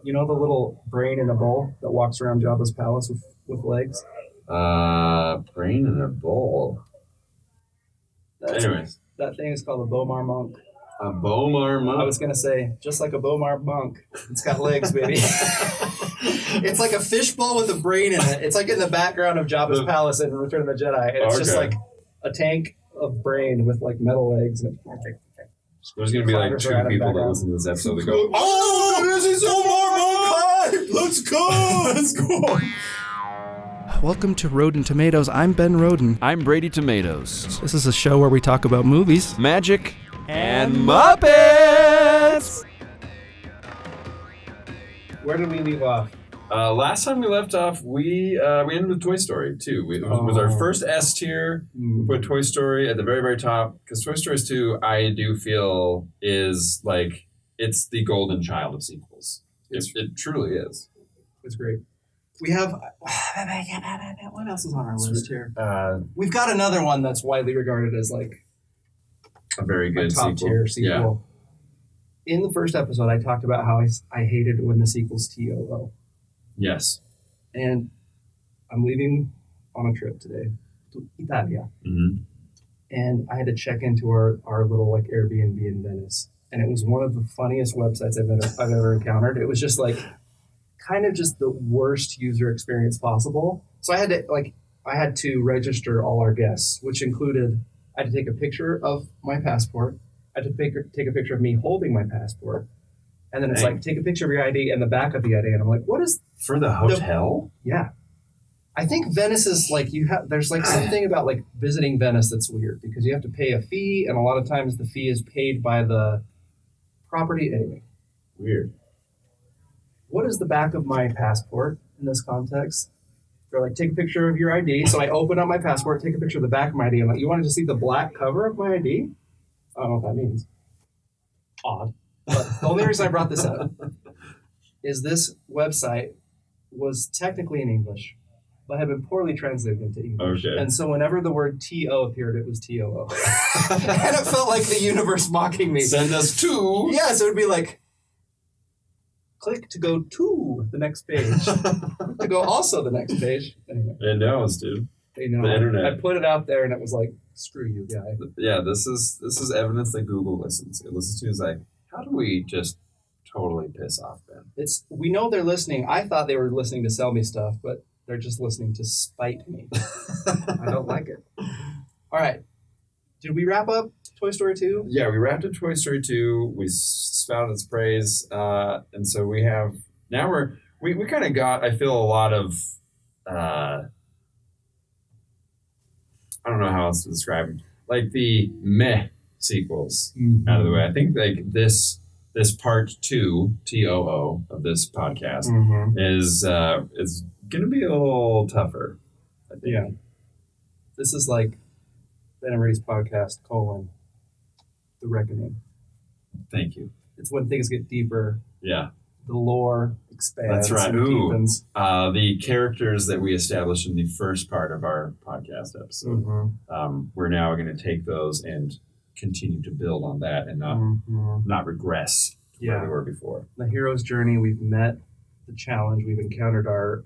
You know the little brain in a bowl that walks around Jabba's palace with legs? Brain in a bowl. Anyways. That thing is called a Bomar monk. A Bomar monk? I was going to say, just like a Bomar monk. It's got legs, baby. It's like a fishbowl with a brain in it. It's like in the background of Jabba's palace in Return of the Jedi. And it's just like a tank of brain with like metal legs. And there's going to be like two people that listen to this episode that go, oh, this is Bomar monk! Let's go! Let's go! Welcome to Roden Tomatoes. I'm Ben Roden. I'm Brady Tomatoes. This is a show where we talk about movies, magic, and Muppets! Where did we leave off? Last time we left off, we ended with Toy Story 2. It was our first S tier. We put Toy Story at the very, very top. Because Toy Story 2, I do feel, is like, it's the golden child of sequels. It truly is. It's great. We have... What else is on our list here? We've got another one that's widely regarded as like... a very good top tier sequel. Yeah. In the first episode, I talked about how I hated when the sequel's TOO. Yes. And I'm leaving on a trip today to Italia. Mm-hmm. And I had to check into our little like Airbnb in Venice. And it was one of the funniest websites I've ever encountered. It was just like kind of just the worst user experience possible. So I had to register all our guests, which included I had to take a picture of my passport. I had to take a picture of me holding my passport. And then it's like, take a picture of your ID and the back of the ID. And I'm like, what is... For the hotel? Yeah. I think Venice is like, there's like something about like visiting Venice that's weird because you have to pay a fee. And a lot of times the fee is paid by the property. Anyway. Weird. What is the back of my passport in this context? They're like, take a picture of your ID. So I open up my passport, take a picture of the back of my ID. I'm like, you wanted to see the black cover of my ID? I don't know what that means. Odd. But the only reason I brought this up is this website was technically in English, but had been poorly translated into English. Okay. And so whenever the word T-O appeared, it was T-O-O. And it felt like the universe mocking me. Send us to... Yeah, so it would be like, click to go to the next page. To go also the next page. Anyway. It knows, dude. You know, the internet. I put it out there and it was like, screw you, guy. Yeah, this is evidence that Google listens. It listens to is like, how do we just totally piss off Ben? We know they're listening. I thought they were listening to sell me stuff, but they're just listening to spite me. I don't like it. All right. Did we wrap up Toy Story 2? Yeah, we wrapped up Toy Story 2. We spouted its praise. And so we have... Now we kind of got, I feel, a lot of... I don't know how else to describe it. Like the meh sequels out of the way. I think like this part 2, TOO, of this podcast is going to be a little tougher, I think. Yeah. This is like Ben and Brady's podcast, The Reckoning. Thank you. It's when things get deeper. Yeah. The lore expands. That's right. And deepens. The characters that we established in the first part of our podcast episode, we're now going to take those and continue to build on that and not regress where we were before. The hero's journey, we've met the challenge, we've encountered our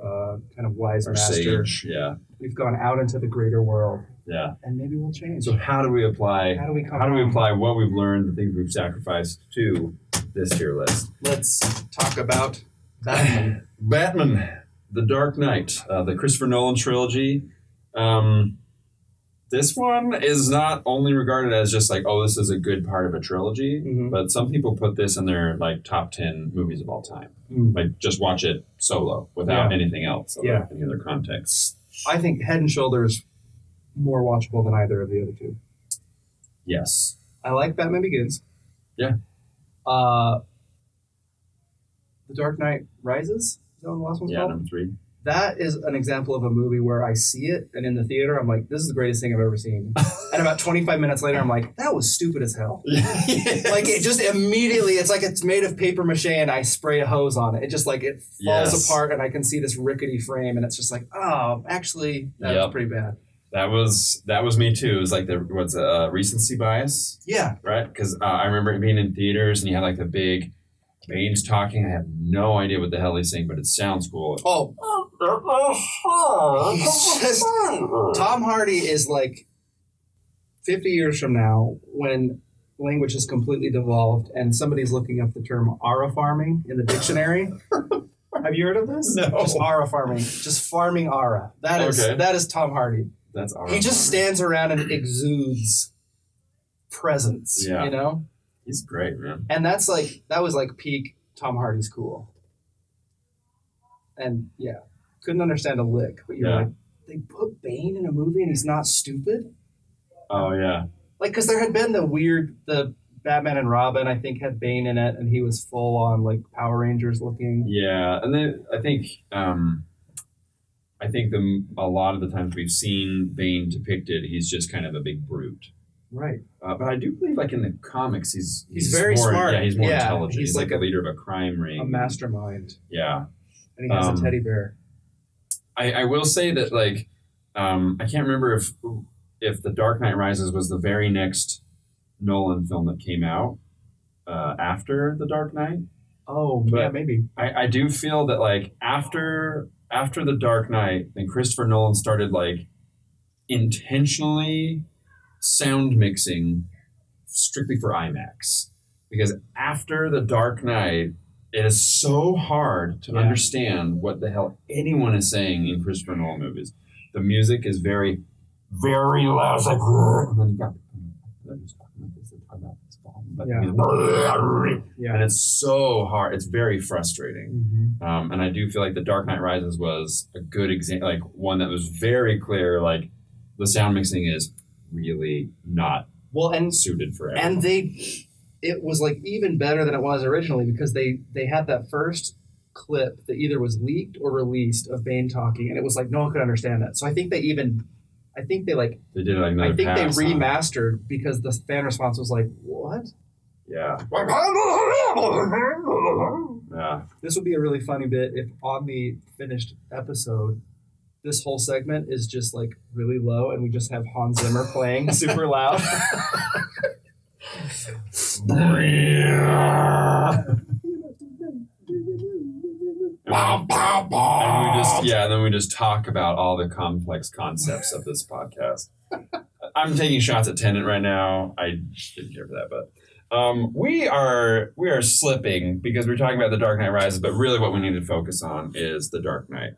kind of wise master. Sage, yeah. We've gone out into the greater world. Yeah. And maybe we'll change. So how do we apply what we've learned, the things we've sacrificed to this tier list? Let's talk about Batman. Batman, The Dark Knight, the Christopher Nolan trilogy. This one is not only regarded as just like, oh, this is a good part of a trilogy, but some people put this in their like top 10 movies of all time. Like just watch it solo without anything else, any other context. I think Head and Shoulders more watchable than either of the other two. Yes. I like Batman Begins. Yeah. The Dark Knight Rises. Is that one the last one's called? Number 3. That is an example of a movie where I see it, and in the theater, I'm like, this is the greatest thing I've ever seen. And about 25 minutes later, I'm like, that was stupid as hell. Yes. Like, it just immediately, it's like it's made of paper mache, and I spray a hose on it. It just, like, it falls apart, and I can see this rickety frame, and it's just like, oh, actually, that was pretty bad. That was me, too. It was like recency bias. Yeah. Right? Because I remember it being in theaters, and you had, like, the big Bane's talking. I have no idea what the hell he's saying, but it sounds cool. Oh, he's just, Tom Hardy is like 50 years from now when language has completely devolved and somebody's looking up the term aura farming in the dictionary. Have you heard of this? No. Just aura farming. Just farming aura. That is Tom Hardy. That's aura. He just stands around and exudes presence, Yeah. you know? He's great, man. And that was like peak Tom Hardy's cool. And yeah, couldn't understand a lick, but you're like, they put Bane in a movie and he's not stupid? Oh, yeah. Like, because there had been the Batman and Robin, I think, had Bane in it, and he was full on, like, Power Rangers looking. Yeah, and then I think a lot of the times we've seen Bane depicted, he's just kind of a big brute. Right. But I do believe, like, in the comics, he's very more, smart. Yeah, he's more Yeah, intelligent. he's He's like the leader of a crime ring. A mastermind. Yeah. And he has a teddy bear. I will say that, like, I can't remember if The Dark Knight Rises was the very next Nolan film that came out after The Dark Knight. Oh, but yeah, maybe. I do feel that, like, after The Dark Knight, then Christopher Nolan started, like, intentionally sound mixing strictly for IMAX. Because after The Dark Knight, it is so hard to understand what the hell anyone is saying in Christopher Nolan movies. The music is very, very loud. It's like, and then you got and it's so hard. It's very frustrating. Mm-hmm. And I do feel like The Dark Knight Rises was a good example, like one that was very clear. Like the sound mixing is really not suited for everyone. And it was like even better than it was originally because they had that first clip that either was leaked or released of Bane talking, and it was like no one could understand that. So I think they did like another pass they remastered because the fan response was like, what? Yeah. Yeah. This would be a really funny bit if on the finished episode, this whole segment is just like really low and we just have Hans Zimmer playing super loud. And then we just talk about all the complex concepts of this podcast. I'm taking shots at Tenet right now. I didn't care for that, but we are slipping because we're talking about The Dark Knight Rises, but really what we need to focus on is The Dark Knight.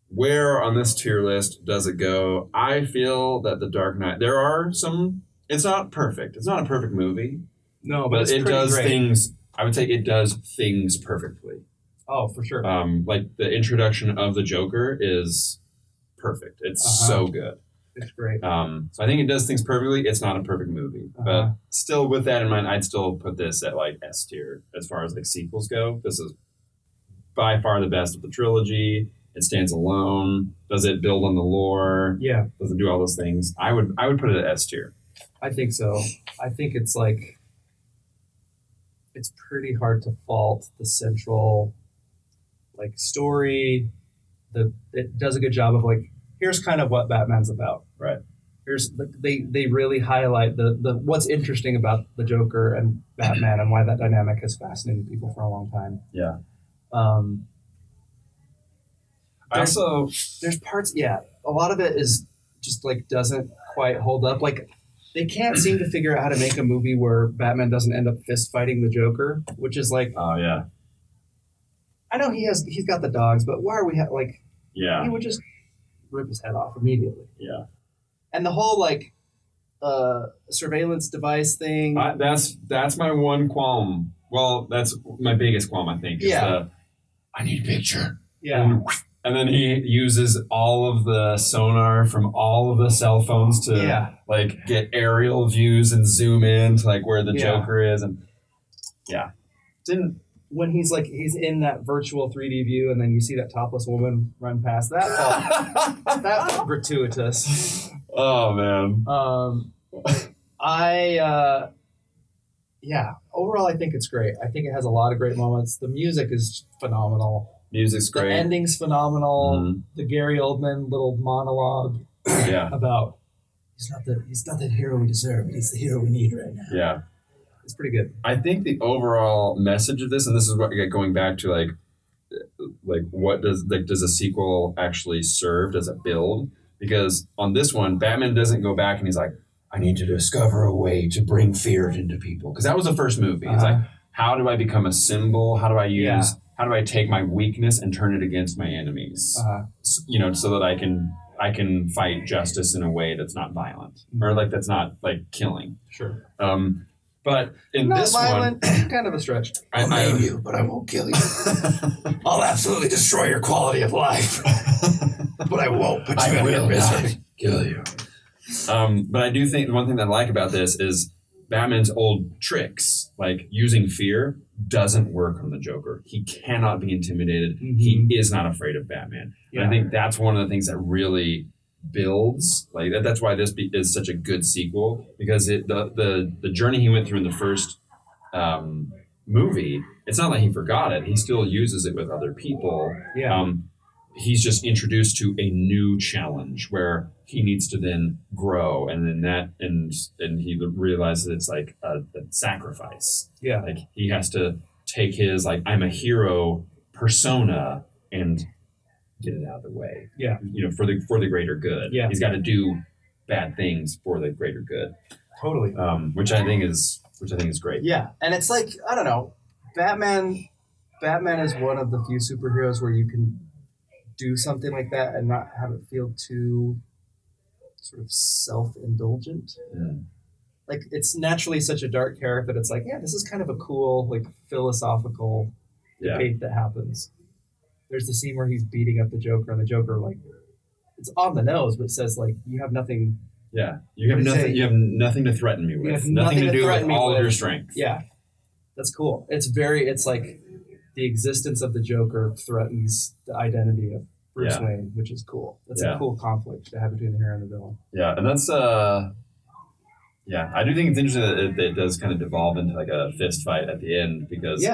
Where on this tier list does it go? I feel that The Dark Knight, there are some, it's not perfect. It's not a perfect movie. No, but it does great. Things, I would say it does things perfectly. Oh, for sure. Like the introduction of the Joker is perfect. It's so good. It's great. So I think it does things perfectly. It's not a perfect movie, but still, with that in mind, I'd still put this at like S tier as far as like sequels go. This is by far the best of the trilogy. It stands alone. Does it build on the lore? Yeah. Does it do all those things? I would put it at S tier. I think so. I think it's like it's pretty hard to fault the central like story. It does a good job of like, here's kind of what Batman's about. Right. Here's they really highlight the what's interesting about the Joker and Batman and why that dynamic has fascinated people for a long time. Yeah. There's parts, a lot of it is just like doesn't quite hold up. Like they can't seem to figure out how to make a movie where Batman doesn't end up fist fighting the Joker, which is like, oh yeah. I know he's got the dogs, but why are we he would just rip his head off immediately. Yeah. And the whole like surveillance device thing. That's my one qualm. Well, that's my biggest qualm, I think. I need a picture. Yeah. And then he uses all of the sonar from all of the cell phones to like get aerial views and zoom in to like where the Joker is. And when he's in that virtual 3D view and then you see that topless woman run past, that felt gratuitous. Oh man. Overall I think it's great. I think it has a lot of great moments. The music is phenomenal. Music's great. The ending's phenomenal. Mm-hmm. The Gary Oldman little monologue about he's not the hero we deserve, but he's the hero we need right now. Yeah. It's pretty good. I think the overall message of this, and this is what going back to like what does a sequel actually serve? Does it build? Because on this one, Batman doesn't go back and he's like, I need to discover a way to bring fear into people. Because that was the first movie. It's like, how do I become a symbol? How do I use? How do I take my weakness and turn it against my enemies? So that I can fight justice in a way that's not violent or like that's not like killing. Sure. But in not this violent, one, kind of a stretch. I'll name you, but I won't kill you. I'll absolutely destroy your quality of life. But I won't put you in your misery. Kill you. But I do think the one thing that I like about this is Batman's old tricks, like using fear, doesn't work on the Joker. He cannot be intimidated. Mm-hmm. He is not afraid of Batman. Yeah. And I think that's one of the things that really builds. Like that's why this is such a good sequel, because the journey he went through in the first movie, it's not like he forgot it. He still uses it with other people. Yeah. He's just introduced to a new challenge where he needs to then grow, and he realizes it's like a sacrifice. Yeah. Like he has to take his like I'm a hero persona and get it out of the way. Yeah. For the greater good. Yeah. He's got to do bad things for the greater good. Totally. Which I think is great. Yeah. And it's like, I don't know, Batman is one of the few superheroes where you can do something like that and not have it feel too sort of self-indulgent. Mm. Like it's naturally such a dark character that it's like, yeah, this is kind of a cool, like philosophical debate that happens. There's the scene where he's beating up the Joker, and the Joker, like, it's on the nose, but says like, you have nothing. Yeah, you have nothing. You have nothing to threaten me with. You have nothing to do with all of your with. strength. Yeah, that's cool. It's like the existence of the Joker threatens the identity of Bruce Wayne, which is cool. That's a cool conflict to have between the hero and the villain. Yeah, and that's I do think it's interesting that it does kind of devolve into like a fist fight at the end, because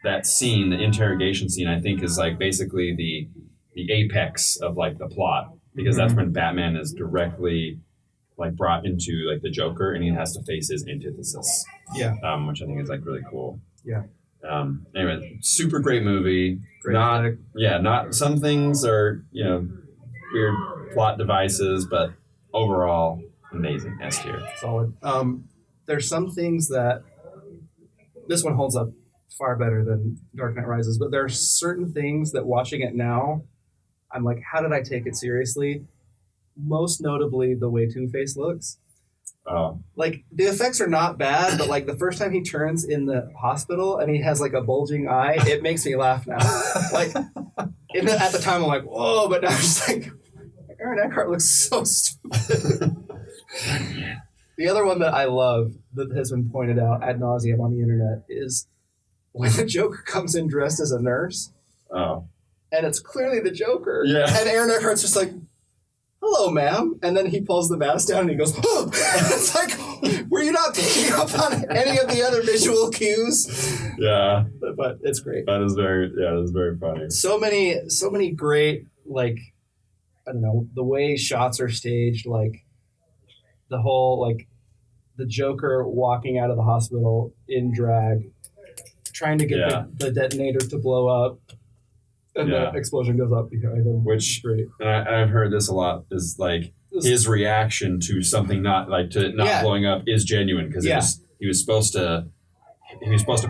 that scene, the interrogation scene, I think is like basically the apex of like the plot, because that's when Batman is directly like brought into like the Joker, and he has to face his antithesis. Yeah. Which I think is like really cool. Yeah. Anyway, super great movie. Not some things are, weird plot devices, but overall amazing S tier. Solid. There's some things that this one holds up far better than Dark Knight Rises, but there are certain things that watching it now, I'm like, how did I take it seriously? Most notably, the way Two-Face looks. Oh. Like, the effects are not bad, but like the first time he turns in the hospital and he has like a bulging eye, it makes me laugh now. Like, at the time I'm like, whoa, but now I'm just like, Aaron Eckhart looks so stupid. The other one that I love that has been pointed out ad nauseum on the internet is when the Joker comes in dressed as a nurse. Oh. And it's clearly the Joker. Yeah. And Aaron Eckhart's just like, hello, ma'am. And then he pulls the mask down and he goes, oh! It's like, were you not picking up on any of the other visual cues? Yeah. But it's great. That is very funny. So many great, like, I don't know, the way shots are staged, like the whole, like the Joker walking out of the hospital in drag, trying to get the detonator to blow up. And the explosion goes up behind him. Which, great. And I've heard this a lot, is like his reaction to something not blowing up is genuine, because he was supposed to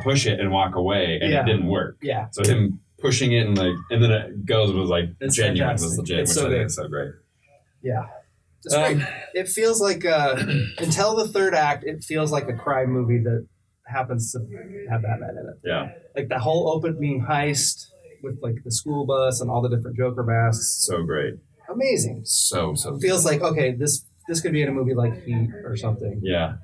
push it and walk away, and it didn't work. Yeah. So him pushing it and then it goes was like it's genuine. Fantastic. Was legit, it's so good. It's so great. Yeah. It's great. It feels like until the third act, it feels like a crime movie that happens to have Batman in it. Yeah. Like the whole opening heist with like the school bus and all the different Joker masks. So great. Amazing. So it feels like, okay, this could be in a movie like Heat or something. Yeah.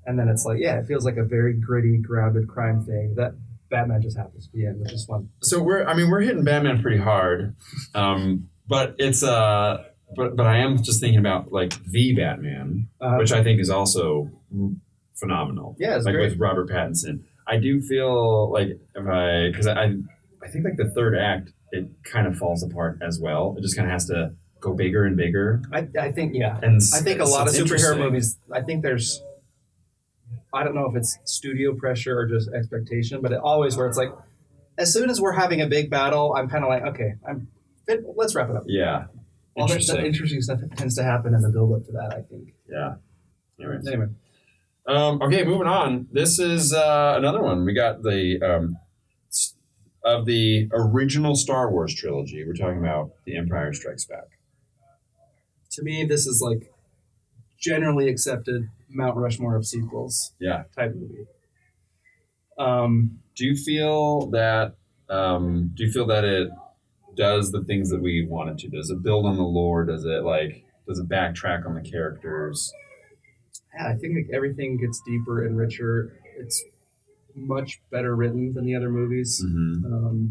And then it's like, it feels like a very gritty, grounded crime thing that Batman just happens to be in, which is fun. So we're hitting Batman pretty hard. But it's but I am just thinking about like the Batman, which I think is also phenomenal. Yeah, it's like great. with Robert Pattinson. I do feel like because I think like the third act, it kind of falls apart as well. It just kind of has to go bigger and bigger. I think, And I think a lot of superhero movies, I think there's I don't know if it's studio pressure or just expectation, but it always where it's like, as soon as we're having a big battle, I'm kind of like, okay, let's wrap it up. Yeah. All that interesting stuff tends to happen in the build up to that, I think. Yeah. Anyway. Okay, moving on. This is another one. We got of the original Star Wars trilogy. We're talking about The Empire Strikes Back. To me, this is like generally accepted Mount Rushmore of sequels. Yeah. Type movie. Do you feel that it does the things that we want it to? Does it build on the lore? Does it backtrack on the characters? Yeah, I think like everything gets deeper and richer. It's much better written than the other movies. Mm-hmm.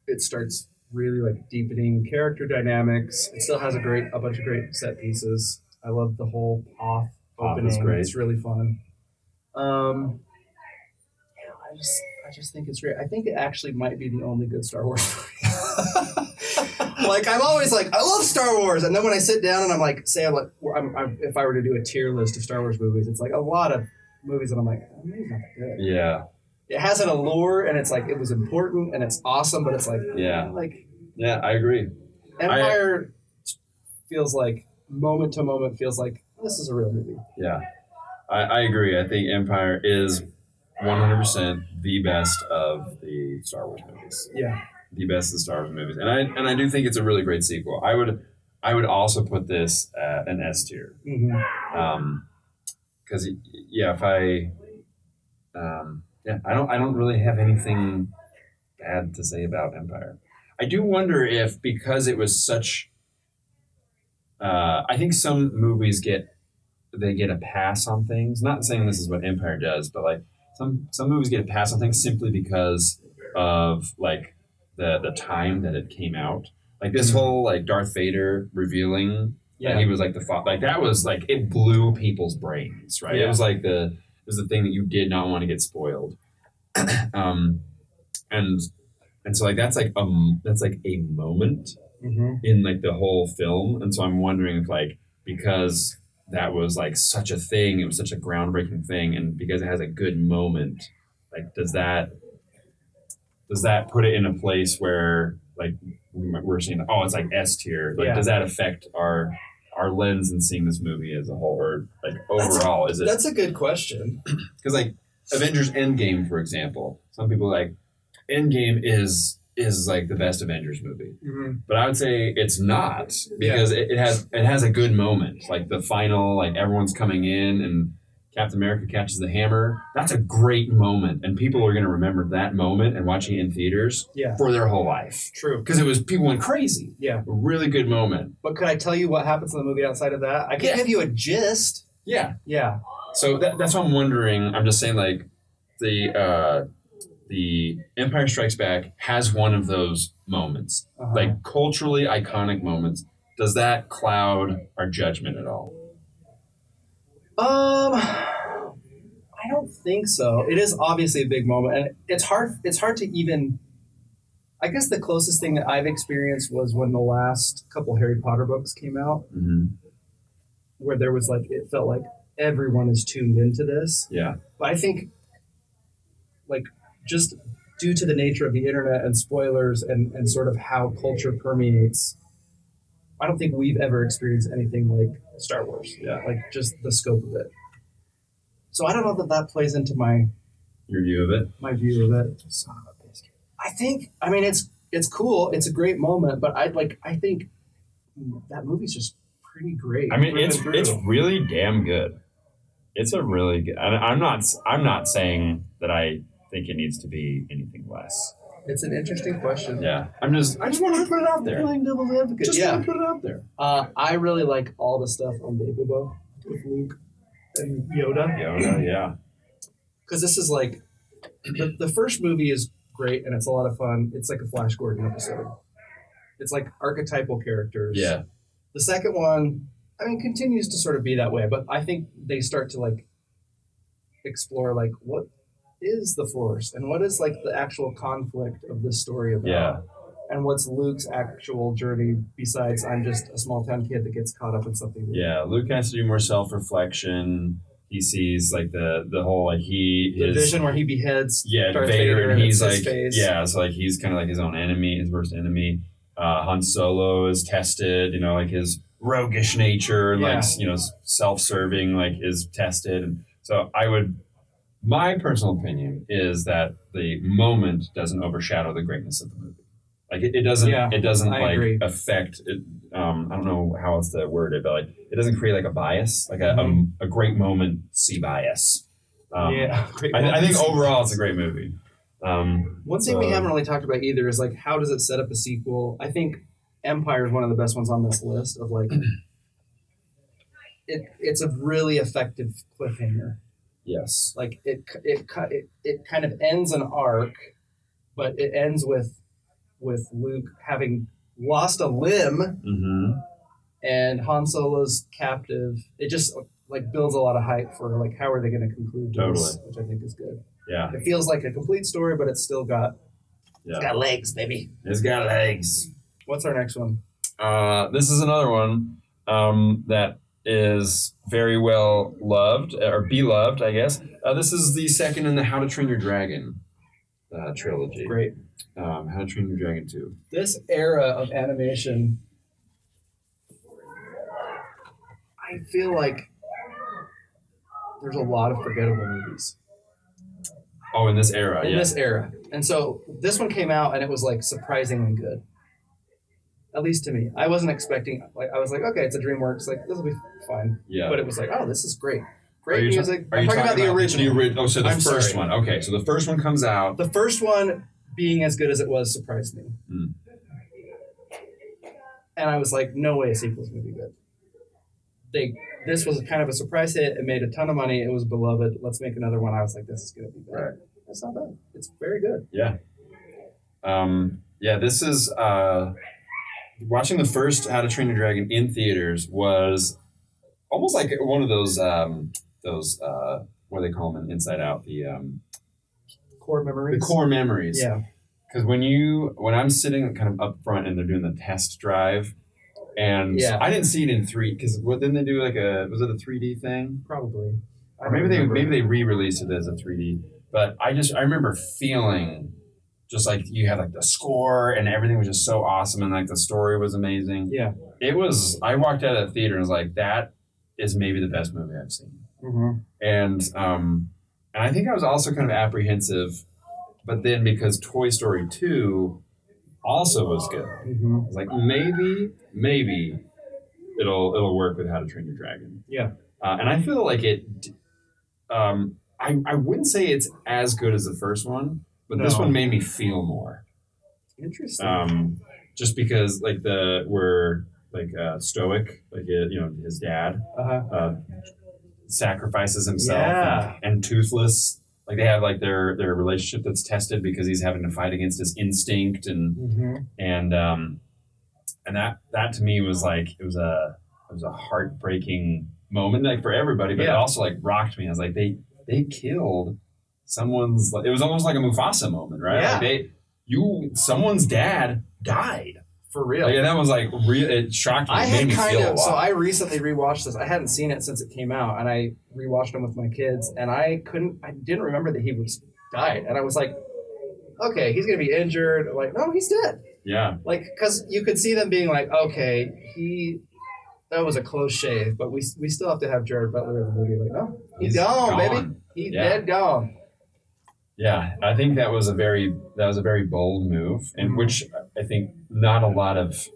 It starts really like deepening character dynamics. It still has a bunch of great set pieces. I love the whole Hoth opening. Is great. It's really fun. I just think it's great. I think it actually might be the only good Star Wars movie. Like I'm always like, I love Star Wars, and then when I sit down and I'm like, if I were to do a tier list of Star Wars movies, it's like a lot of movies that I'm like, oh, maybe not that good. Yeah. It has an allure, and it's like it was important and it's awesome, but it's like I agree. Empire feels like moment to moment feels like this is a real movie. Yeah, I agree. I think Empire is 100% the best of the Star Wars movies. Yeah, the best of the Star Wars movies, and I do think it's a really great sequel. I would also put this at an S tier. Mm-hmm. Because I don't really have anything bad to say about Empire. I do wonder if because it was such. I think some movies get a pass on things. Not saying this is what Empire does, but like some movies get a pass on things simply because of like the time that it came out. Like this whole like Darth Vader revealing that he was like the father. Like that was like it blew people's brains, right? Yeah. It was like the thing that you did not want to get spoiled. And so like that's like a moment in like the whole film, and so I'm wondering if like because that was like such a thing, it was such a groundbreaking thing, and because it has a good moment, like does that put it in a place where like we're seeing it's like S tier? Like does that affect our lens in seeing this movie as a whole, or like overall? That's a good question. Because like Avengers Endgame, for example, some people like Endgame is like the best Avengers movie, but I would say it's not because it has a good moment, like the final, like everyone's coming in and Captain America catches the hammer. That's a great moment, and people are going to remember that moment and watching it in theaters for their whole life. True, because people went crazy. Yeah, a really good moment. But could I tell you what happens in the movie outside of that? I can give you a gist. Yeah. So that's what I'm wondering. I'm just saying, like the Empire Strikes Back has one of those moments, like culturally iconic moments. Does that cloud our judgment at all? I don't think so. It is obviously a big moment, and it's hard to even. I guess the closest thing that I've experienced was when the last couple Harry Potter books came out, where there was like it felt like everyone is tuned into this. Yeah, but I think, like, just due to the nature of the internet and spoilers and sort of how culture permeates, I don't think we've ever experienced anything like Star Wars. Yeah, like just the scope of it. So I don't know that plays into my view of it. My view of it. Son of a biscuit. I mean, it's cool. It's a great moment, but I think that movie's just pretty great. I mean, it's really damn good. It's a really good. I'm not saying that I think it needs to be anything less. It's an interesting question. Yeah, I just wanted to put it out there. Playing devil's advocate. Just want to put it out there. I really like all the stuff on Dagobah with Luke and Yoda. Yeah. Because this is like the first movie is great and it's a lot of fun. It's like a Flash Gordon episode. It's like archetypal characters. Yeah. The second one, I mean, continues to sort of be that way, but I think they start to like explore like what is the Force and what is like the actual conflict of this story about, and what's Luke's actual journey besides I'm just a small town kid that gets caught up in something. Yeah, Luke has to do more self-reflection. he sees like the whole like the vision where he beheads Darth Vader, and he's like face. so like he's kind of like his own enemy, his worst enemy. Han Solo is tested, like his roguish nature, like self-serving, like is tested, and so my personal opinion is that the moment doesn't overshadow the greatness of the movie. Like it doesn't like agree. affect it. I don't know how else to word it, but like it doesn't create like a bias, like a great moment see bias. I think overall it's a great movie. One thing we haven't really talked about either is like how does it set up a sequel? I think Empire is one of the best ones on this list of like it's a really effective cliffhanger. Yes, like it kind of ends an arc, but it ends with Luke having lost a limb and Han Solo's captive. It just like builds a lot of hype for like how are they going to conclude this, which I think is good. Yeah, it feels like a complete story, but it's still got it's got legs, baby. It's got legs. What's our next one? This is another one that is very well loved or beloved, I guess. This is the second in the How to Train Your Dragon trilogy. Great. How to Train Your Dragon 2. This era of animation, I feel like there's a lot of forgettable movies. Oh, in this era, In this era. And so this one came out and it was like surprisingly good. At least to me. I wasn't expecting, I was like, okay, it's a DreamWorks, like this will be fine. Yeah. But it was like, oh, this is great. Great music. I'm talking about the original. So the I'm first sorry. one. Okay, so the first one comes out. The first one being as good as it was surprised me. And I was like, no way a sequel's going to be good. This was kind of a surprise hit. It made a ton of money. It was beloved. Let's make another one. I was like, this is going to be bad. Right. That's not bad. It's very good. Yeah. This is... watching the first How to Train Your Dragon in theaters was almost like one of those what do they call them in Inside Out? The core memories. The core memories. Yeah. Because when I'm sitting kind of up front and they're doing the test drive, and I didn't see it in 3 because didn't they do like was it a 3D thing? Probably. Or maybe they re-released it as a 3D. But I remember feeling just like you had like the score and everything was just so awesome and like the story was amazing. Yeah. It was. I walked out of the theater and was like, that is maybe the best movie I've seen. And I think I was also kind of apprehensive, but then because Toy Story 2 also was good, I was like, maybe it'll work with How to Train Your Dragon. Yeah. And I feel like it. I wouldn't say it's as good as the first one, but this one made me feel more. Interesting. Just because like we're stoic, like his dad sacrifices himself and toothless. Like they have like their relationship that's tested because he's having to fight against his instinct and that to me was like it was a heartbreaking moment like for everybody, but it also like rocked me. I was like they killed someone's. It was almost like a Mufasa moment, right? Yeah. Like someone's dad died. For real. Like, and that was like real. It shocked me. It made me feel a lot. So I recently rewatched this. I hadn't seen it since it came out, and I rewatched them with my kids, and I didn't remember that he was died, and I was like, okay, he's gonna be injured. Like, no, he's dead. Yeah. Like, because you could see them being like, okay, that was a close shave, but we still have to have Jared Butler in the movie. Like, no, he's gone, baby. He's dead gone. Yeah, I think that was a very bold move, and which I think not a lot of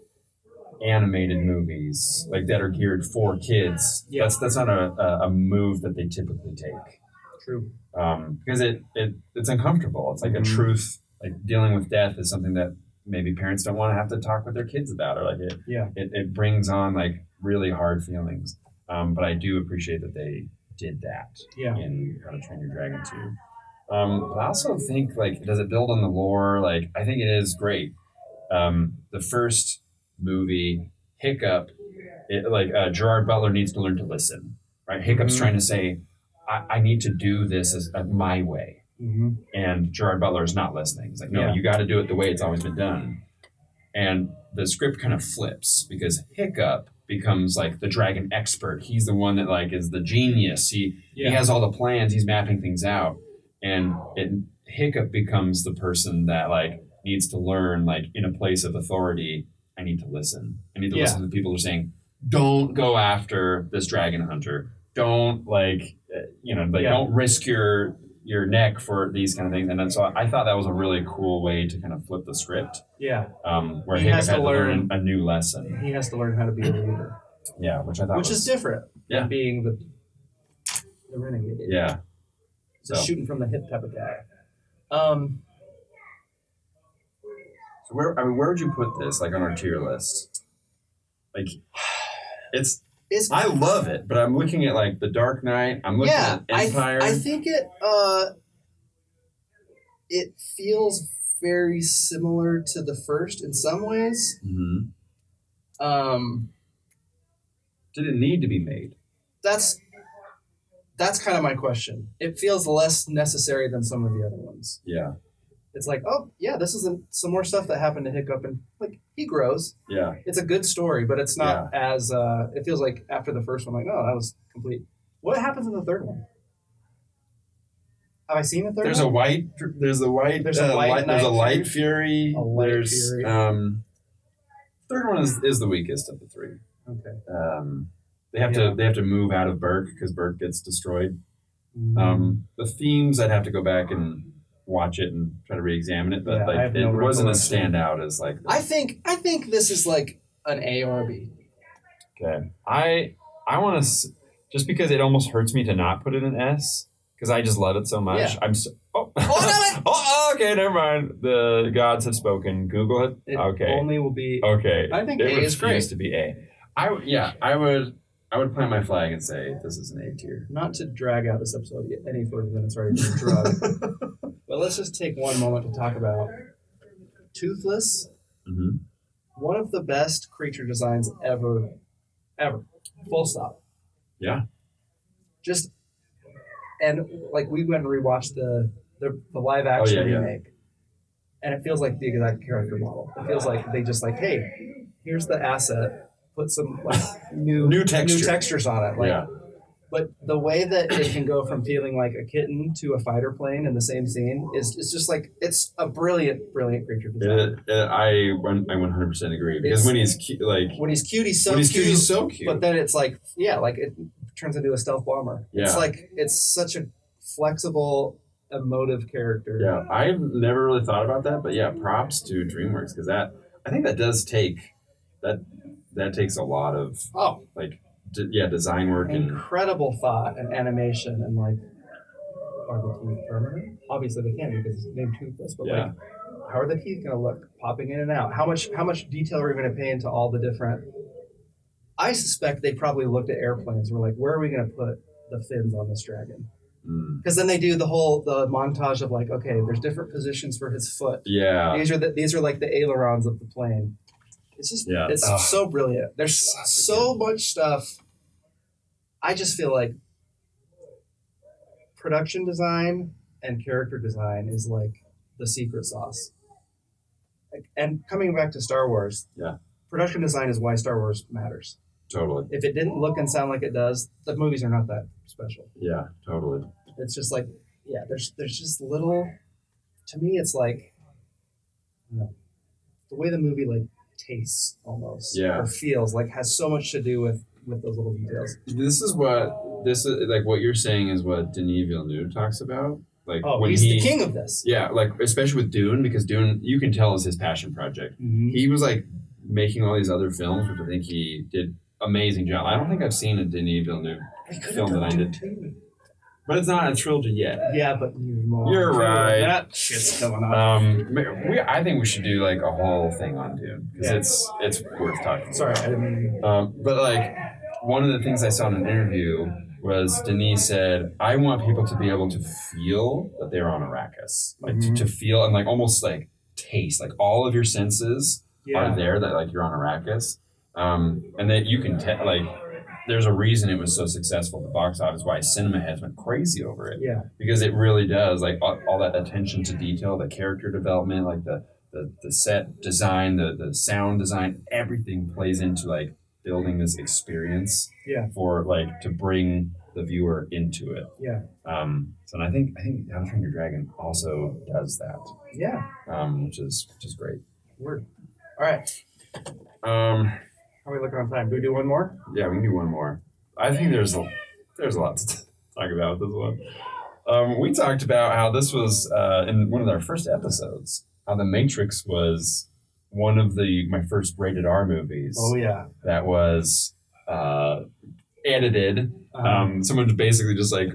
animated movies like that are geared for kids. Yeah. That's not a move that they typically take. True. Because it's uncomfortable. It's like a truth. Like dealing with death is something that maybe parents don't want to have to talk with their kids about, or like it brings on like really hard feelings. But I do appreciate that they did that in How to Train Your Dragon 2. But I also think, like, does it build on the lore? Like, I think it is great. The first movie, Hiccup, Gerard Butler needs to learn to listen, right? Hiccup's trying to say, I need to do this as my way. And Gerard Butler is not listening. He's like, no, you got to do it the way it's always been done. And the script kind of flips because Hiccup becomes like the dragon expert. He's the one that like is the genius. He has all the plans. He's mapping things out, and Hiccup becomes the person that like needs to learn, like in a place of authority. I need to listen. I need to listen to people who are saying, "Don't go after this dragon hunter. Don't don't risk your neck for these kind of things." And then so I thought that was a really cool way to kind of flip the script. Yeah. Where he has to learn a new lesson. He has to learn how to be a leader. Yeah, which I thought is different than being the renegade. Yeah. It's a shooting from the hip type of guy. So where would you put this, like on our tier list? Like, I love it, but I'm looking at like The Dark Knight. I'm looking at Empire. I think it feels very similar to the first in some ways. Mm-hmm. Did it need to be made? That's kind of my question. It feels less necessary than some of the other ones. Yeah. It's like, oh yeah, this is some more stuff that happened to Hiccup, and like he grows. Yeah. It's a good story, but it's not as. It feels like after the first one, like, oh, that was complete. What happens in the third one? Have I seen the third one? There's a light fury. Third one is the weakest of the three. Okay. They have to move out of Burke because Burke gets destroyed. The themes, I'd have to go back and watch it and try to re-examine it, but it wasn't as standout as like. I think this is like an A or a B. Okay, I want to just because it almost hurts me to not put it in S because I just love it so much. Yeah. I'm so. Okay, never mind. The gods have spoken. Google it. Okay. Only will be. Okay. I think A is great. To be A. I would plant my flag and say this is an A tier. Not to drag out this episode any further than it's already been drugged. But let's just take one moment to talk about Toothless. Mm-hmm. One of the best creature designs ever. Full stop. Yeah. And like we went and rewatched the live action remake, and it feels like the exact character model. It feels like they just like, hey, here's the asset, put some like new textures on it. Like, but the way that it can go from feeling like a kitten to a fighter plane in the same scene is just like it's a brilliant creature design. I 100% agree because when he's cute, he's so cute. But then it's like it turns into a stealth bomber. Yeah. It's like it's such a flexible, emotive character. Yeah, I've never really thought about that, but yeah, props to DreamWorks because I think that does take that takes a lot of design work and incredible thought and animation and like are the teeth permanent? Obviously they can't because it's named Toothless, but like how are the teeth going to look popping in and out? How much detail are we going to pay into all the different? I suspect they probably looked at airplanes and were like, where are we going to put the fins on this dragon? Because then they do the montage of like, okay, there's different positions for his foot. Yeah, these are like the ailerons of the plane. It's just it's so brilliant. There's so much stuff. I just feel like production design and character design is like the secret sauce. And coming back to Star Wars, production design is why Star Wars matters. Totally. If it didn't look and sound like it does, the movies are not that special. Yeah, totally. It's just like, there's just little. To me, it's like, the way the movie like tastes almost, or feels like has so much to do with those little details. This is like what you're saying is what Denis Villeneuve talks about. Like when he's the king of this. Yeah, like especially with Dune, because Dune you can tell is his passion project. Mm-hmm. He was like making all these other films, which I think he did amazing job. I don't think I've seen a Denis Villeneuve film that I did. Too. But it's not a trilogy yet. Yeah, but you're right. That shit's coming up. I think we should do like a whole thing on Dune because it's worth talking about. Sorry, I didn't mean. But like one of the things I saw in an interview was Denis said, "I want people to be able to feel that they're on Arrakis, like to feel and like almost like taste, like all of your senses are there that like you're on Arrakis, and that you can tell like." There's a reason it was so successful at the box office, why cinema heads went crazy over it. Yeah. Because it really does, like all that attention to detail, the character development, like the set design, the sound design, everything plays into like building this experience Yeah. for like to bring the viewer into it. Yeah. So and I think How to Train Your Dragon also does that. Yeah. Which is great. Word. All right. How are we looking on time? Do we do one more? Yeah, we can do one more. I think there's a lot to talk about with this one. We talked about how this was in one of our first episodes. How The Matrix was one of my first rated R movies. Oh yeah. That was edited. Someone basically just like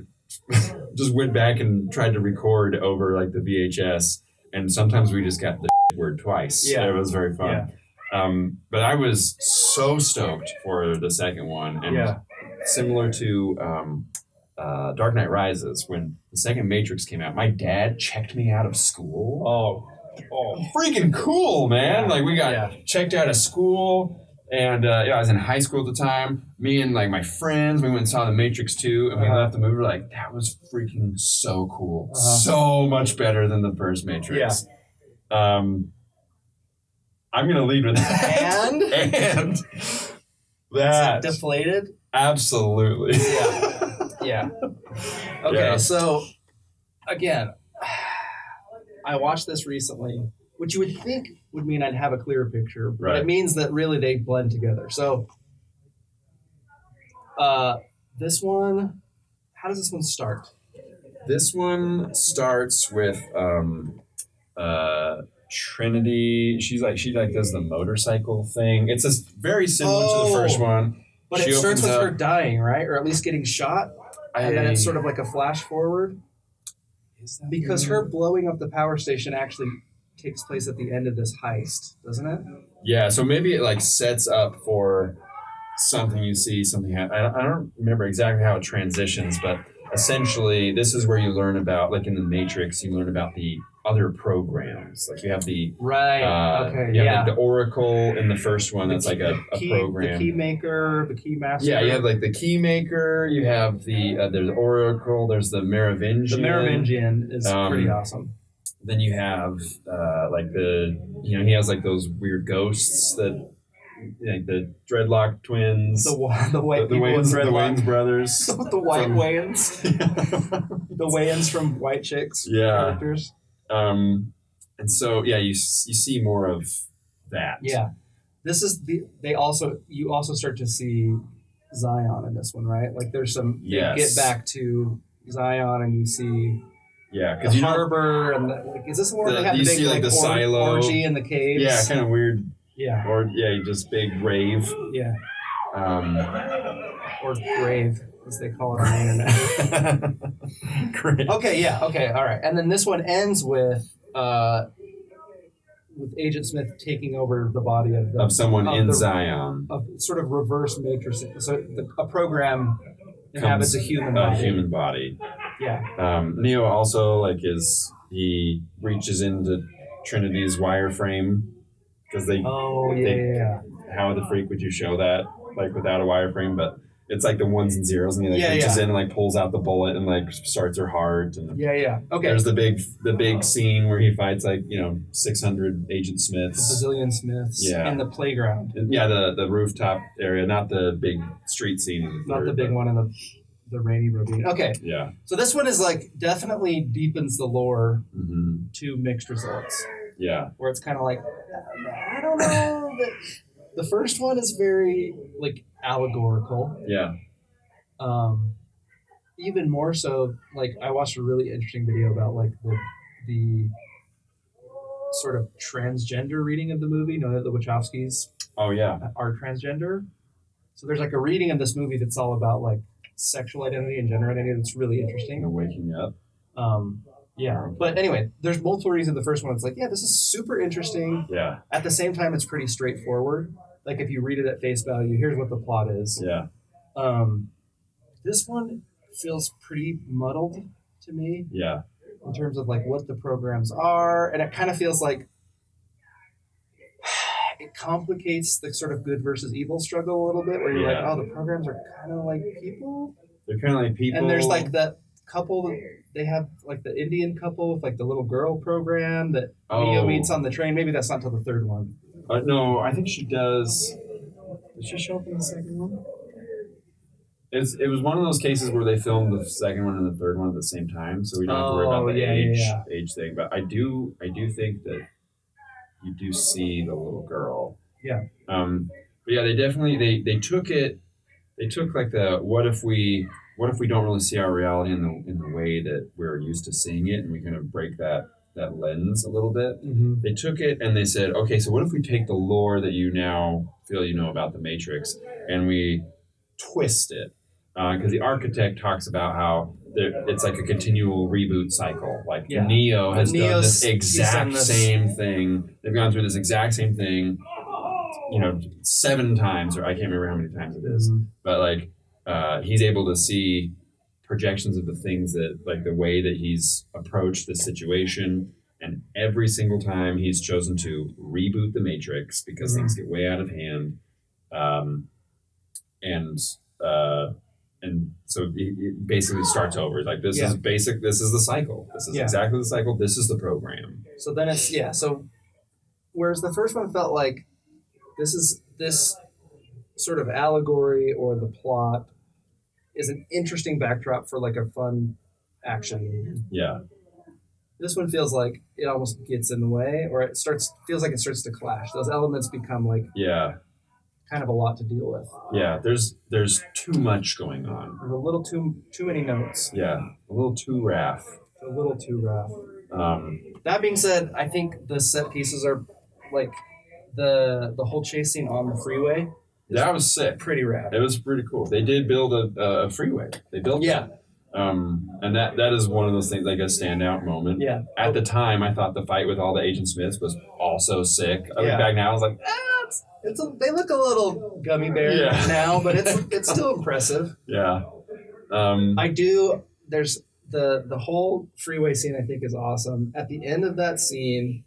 just went back and tried to record over like the VHS, and sometimes we just got the word twice. Yeah, it was very fun. Yeah. But I was so stoked for the second one, and similar to Dark Knight Rises, when the second Matrix came out, my dad checked me out of school. Oh, freaking cool, man! Like we got checked out of school. And I was in high school at the time. Me and like my friends, we went and saw The Matrix 2, and we left the movie. We're like, that was freaking so cool, so much better than the first Matrix. Yeah. I'm gonna lead with that. And that deflated. Absolutely. Yeah. Okay, so again, I watched this recently, which you would think would mean I'd have a clearer picture, but it means that really they blend together. So this one, how does this one start? This one starts with Trinity. She does the motorcycle thing. It's very similar to the first one. But it starts with her dying, right? Or at least getting shot. And then it's sort of like a flash forward. Because her blowing up the power station actually takes place at the end of this heist, doesn't it? Yeah, so maybe it like sets up for something you see, something happen. I don't remember exactly how it transitions, but essentially this is where you learn about, like in the Matrix, you learn about the other programs. Like you have the like the Oracle in the first one. That's like a program. The key maker, the key master. Yeah, you have like the key maker. You have the there's Oracle. There's the Merovingian. The Merovingian is pretty awesome. Then you have he has like those weird ghosts that like the dreadlock twins, the Wayans brothers, the white Wayans, the Wayans from White Chicks characters. And so you see more of that. Yeah, this is you also start to see Zion in this one, right? Like there's some you get back to Zion and you see. Yeah, because the harbor and is this the one that had the big like, the silo orgy in the caves? Yeah, kind of weird. Yeah. Or just big rave. Yeah. Or grave, as they call it on the internet. Great. Okay. Yeah. Okay. All right. And then this one ends with Agent Smith taking over the body of someone in Zion. Of sort of reverse matrix. So a program inhabits a human body. A human body. Yeah. Neo also he reaches into Trinity's wireframe because how the freak would you show that like without a wireframe? But it's like the ones and zeros, and he reaches in and like pulls out the bullet and like starts her heart. And Okay. There's the big scene where he fights 600 Agent Smiths, a bazillion Smiths, in the playground. The rooftop area, not the big street scene. Not the big one in the rainy ravine. Okay. Yeah. So this one is like definitely deepens the lore to mixed results. Yeah. Where it's kind of like, I don't know. The first one is very like allegorical. Yeah. Even more so, like I watched a really interesting video about like the sort of transgender reading of the movie. You know that the Wachowskis are transgender. So there's like a reading of this movie that's all about like sexual identity and gender identity that's really interesting. And waking up. But anyway, there's multiple reasons. The first one, it's like, this is super interesting. Yeah. At the same time, it's pretty straightforward. Like if you read it at face value, here's what the plot is. Yeah. This one feels pretty muddled to me. Yeah. In terms of like what the programs are, and it kind of feels like it complicates the sort of good versus evil struggle a little bit, where you're like, the programs are kind of like people. They're kind of like people. And there's like that couple, they have like the Indian couple with like the little girl program that Neo meets on the train. Maybe that's not till the third one. No, I think she does. Did she show up in the second one? It was one of those cases where they filmed the second one and the third one at the same time, so we don't have to worry about the age thing. But I do think that you do see the little girl. Yeah. But yeah, they definitely they took it. They took like the what if we don't really see our reality in the way that we're used to seeing it, and we kind of break that lens a little bit. Mm-hmm. They took it and they said, okay, so what if we take the lore that you now feel you know about the Matrix and we twist it? Because the architect talks about how it's like a continual reboot cycle. Like Neo has done this exact same thing. They've gone through this exact same thing, 7 times, or I can't remember how many times it is. Mm-hmm. But like he's able to see projections of the things that, like the way that he's approached the situation. And every single time he's chosen to reboot the Matrix because things get way out of hand. And so it basically starts over. Like this is basic. This is the cycle. This is exactly the cycle. This is the program. So then it's So whereas the first one felt like this sort of allegory or the plot is an interesting backdrop for like a fun action. Yeah. This one feels like it almost gets in the way, or feels like it starts to clash. Those elements become like kind of a lot to deal with. Yeah, there's too much going on. There's a little too many notes. Yeah, a little too rough. A little too rough. That being said, I think the set pieces are like the whole chase scene on the freeway. That was sick. Pretty rad. It was pretty cool. They did build a freeway. They built it. And that is one of those things, like a standout moment. Yeah. At the time, I thought the fight with all the Agent Smiths was also sick. I look back now, I was like, they look a little gummy bear now, but it's still impressive. Yeah. There's the whole freeway scene I think is awesome. At the end of that scene,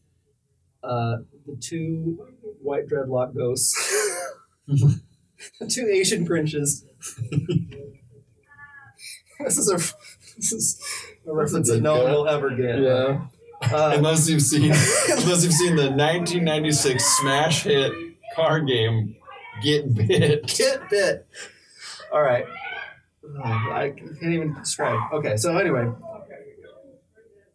the 2 white dreadlock ghosts, the 2 Asian princes. This is a reference that no one will ever get. Yeah. Unless you've seen the 1996 smash hit card game Get Bit. Get Bit. All right. I can't even describe. Okay, so anyway,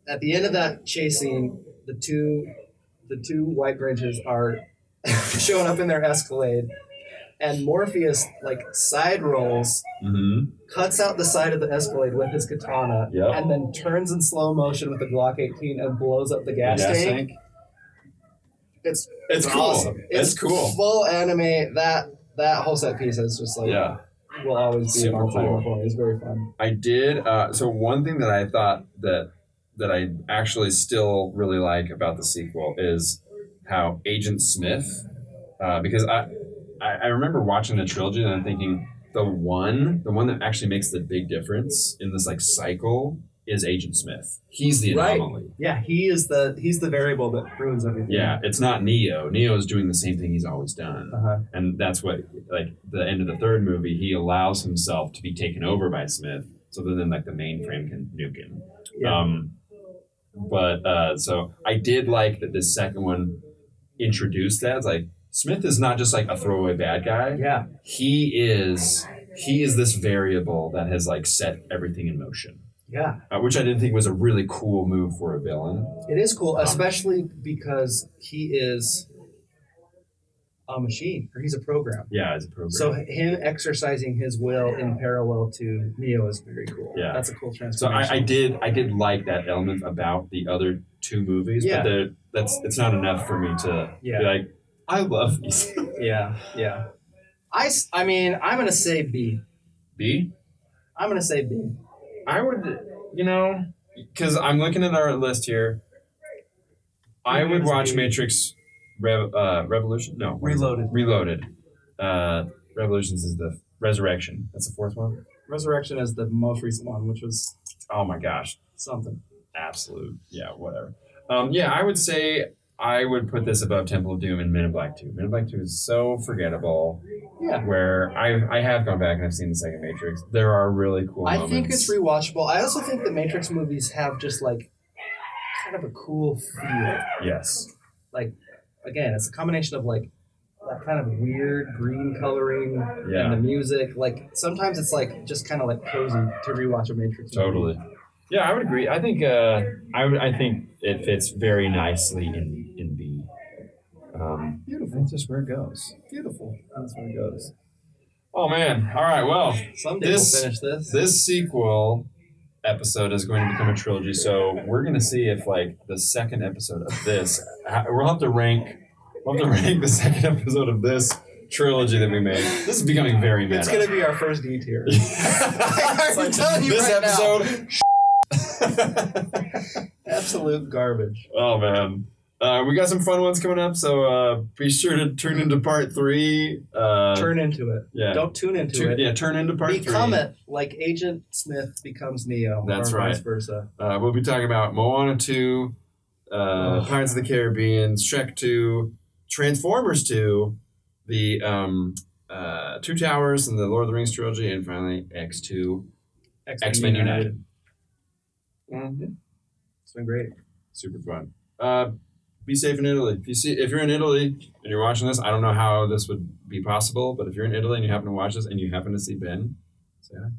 at the end of that chase scene, the two white branches are showing up in their Escalade, and Morpheus like side rolls, cuts out the side of the Escalade with his katana, and then turns in slow motion with the Glock 18 and blows up the gas tank. It's cool. Awesome. It's cool. Full anime. That whole set piece is just like will always be an all-timer for me. It's very fun. I did. So one thing that I thought that I actually still really like about the sequel is how Agent Smith, because I remember watching the trilogy and I'm thinking the one that actually makes the big difference in this like cycle is Agent Smith. He's the anomaly. Right. Yeah, he's the variable that ruins everything. Yeah, it's not Neo. Neo is doing the same thing he's always done. And that's what, like, the end of the third movie, he allows himself to be taken over by Smith so that then, like, the mainframe can nuke him. Yeah. So I did like that this second one introduced that. It's like, Smith is not just, like, a throwaway bad guy. Yeah. He is this variable that has, like, set everything in motion. Yeah. Which I didn't think was a really cool move for a villain. It is cool, especially because he is a machine, or he's a program. Yeah, he's a program. So him exercising his will in parallel to Neo is very cool. Yeah. That's a cool transformation. So I did like that element about the other 2 movies, but it's not enough for me to be like, I love these. Yeah. I mean, I'm going to say B. B? I'm going to say B. I would, because I'm looking at our list here. I would watch Matrix Revolution. No, Reloaded. Reloaded. Revolutions is the Resurrection. That's the 4th one. Resurrection is the most recent one, which was oh my gosh, something absolute. Yeah, whatever. I would say I would put this above Temple of Doom and Men in Black 2. Men in Black 2 is so forgettable. Yeah. Where I have gone back and I've seen the second Matrix. There are really cool moments. I think it's rewatchable. I also think the Matrix movies have just like kind of a cool feel. Yes. Like, again, it's a combination of like that kind of weird green coloring and the music. Like sometimes it's like just kind of like cozy to rewatch a Matrix movie. Totally. Yeah, I would agree. I think I think it fits very nicely in B. Beautiful. That's just where it goes. Beautiful. That's where it goes. Oh man! All right. Well, Someday we'll finish this. This sequel episode is going to become a trilogy, so we're going to see if like the second episode of this, we'll have to rank the second episode of this trilogy that we made. This is becoming very meta. It's going to be our first D tier. I'm telling you this episode. Absolute garbage. Oh man. We got some fun ones coming up, so be sure to tune into part 3. Turn into it. Yeah. Don't tune into it. Yeah, turn into part 3. Become it, like Agent Smith becomes Neo. That's or right. Vice versa. We'll be talking about Moana 2, Pirates of the Caribbean, Shrek 2, Transformers 2, the Two Towers and the Lord of the Rings trilogy, and finally X2, X-Men United. It's been great. Super fun. Be safe in Italy. If you're in Italy and you're watching this, I don't know how this would be possible, but if you're in Italy and you happen to watch this and you happen to see Ben, say hi.